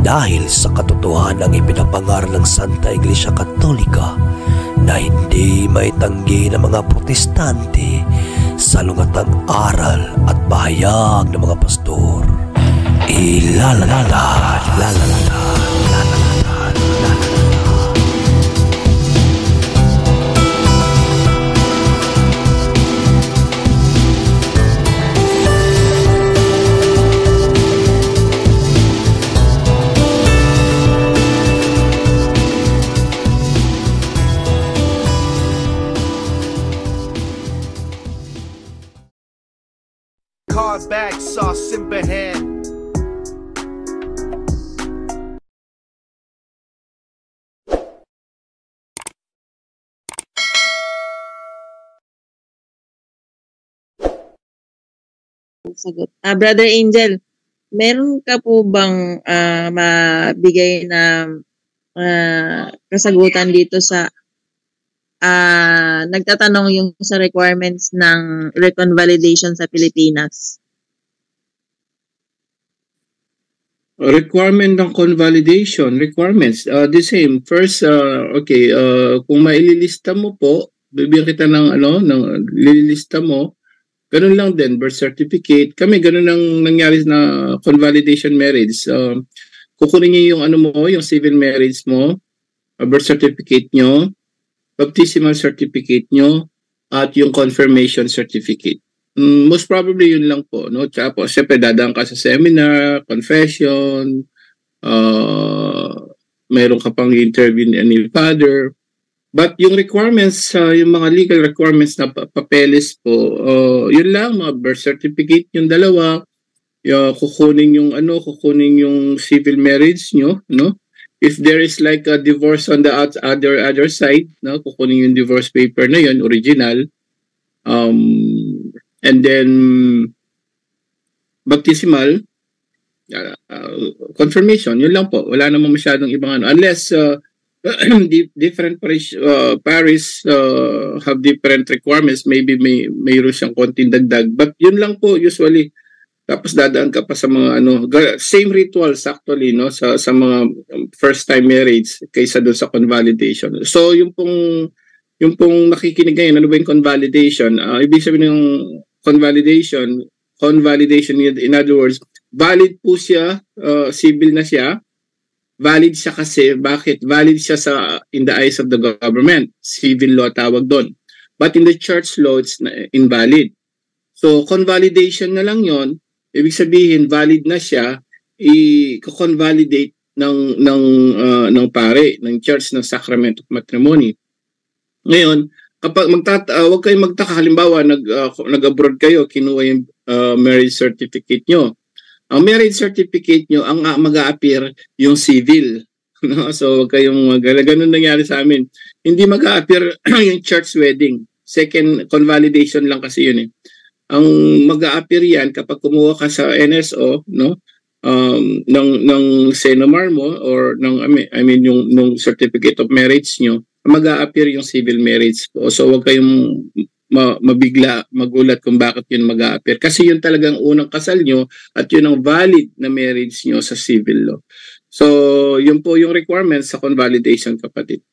dahil sa katotohanan ng ipinapangaral ng Santa Iglesia Katolika na hindi maitanggi ng mga protestante sa lungatang aral at pahayag ng mga pastor. Bag sauce simbahan. Sagot. Brother Angel, meron ka po bang mabigay na kasagutan dito sa nagtatanong yung sa requirements ng reconvalidation sa Pilipinas? Requirement ng convalidation, requirements, the same. First, kung maililista mo po, bibigyan kita ng lililista mo, ganun lang din, birth certificate. Kami, ganun ang nangyari na convalidation marriage. Kukunin niyo yung yung civil marriage mo, birth certificate nyo, baptismal certificate nyo, at yung confirmation certificate. Most probably yun lang po, no? Tapos siyempre dadaan ka sa seminar, confession, meron ka pang interview ni father. But yung requirements, yung mga legal requirements na papeles po, yun lang, mga birth certificate yung dalawa, kukunin yung civil marriage nyo, no? If there is like a divorce on the other side, no, kukunin yung divorce paper na yun, original. And then baptismal, confirmation, yun lang po. Wala namang masyadong ibang unless different parish have different requirements, maybe mayroon siyang konting dagdag. But yun lang po usually. Tapos dadaan ka pa sa mga same rituals actually, no, sa mga first time marriage kaysa doon sa convalidation. So yung pong nakikinig ngayon, ano ba yung convalidation? Ibig sabihin ng convalidation, in other words, valid po siya, civil na siya. Valid siya kasi, bakit? Valid siya in the eyes of the government. Civil law tawag doon. But in the church law, it's invalid. So, convalidation na lang yon. Ibig sabihin, valid na siya, i-convalidate ng pare, ng church, ng sacrament of matrimony. Ngayon, kapag huwag kayong magtaka, halimbawa, nag-abroad kayo, kinuha yung marriage certificate nyo. Ang marriage certificate nyo, ang mag-a-appear yung civil. No? So, huwag kayong ganun nangyari sa amin. Hindi mag-a-appear yung church wedding. Second, convalidation lang kasi yun eh. Ang mag-a-appear yan kapag kumuha ka sa NSO, no? ng Senomar mo or yung certificate of marriage nyo, mag-a-appear yung civil marriage po. So, huwag kayong mabigla, magulat kung bakit yun mag-a-appear. Kasi yun talagang unang kasal nyo at yun ang valid na marriage nyo sa civil law. So, yun po yung requirements sa convalidation, kapatid.